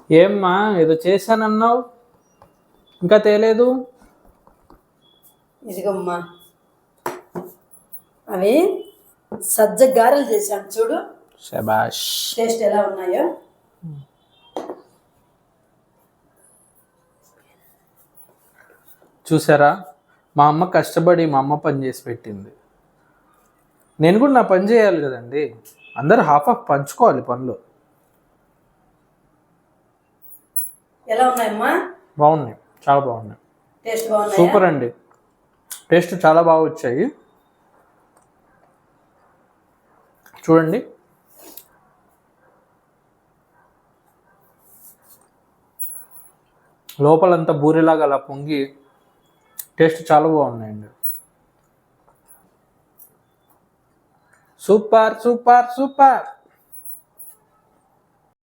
ఏమ్మా ఏదో చేశానన్నావు, ఇంకా తేలేదు? ఇదిగమ్మా, అవి సజ్జ గారెలు చేశాను చూడు. శబాష్. టేస్ట్ ఎలా ఉన్నాయో. చూసారా, మా అమ్మ కష్టపడి మా అమ్మ పని చేసి పెట్టింది. నేను కూడా నా పని చేయాలి కదండి. అందరూ హాఫ్ పంచుకోవాలి పనులు. ఎలా ఉన్నాయమ్మా? బాగున్నాయి, చాలా బాగున్నాయి. టేస్ట్ బాగున్నాయి. సూపర్ అండి, టేస్ట్ చాలా బాగా వచ్చాయి. చూడండి, లోపలంతా బూరెలాగా అలా పొంగి టేస్ట్ చాలా బాగున్నాయండి. Super super super.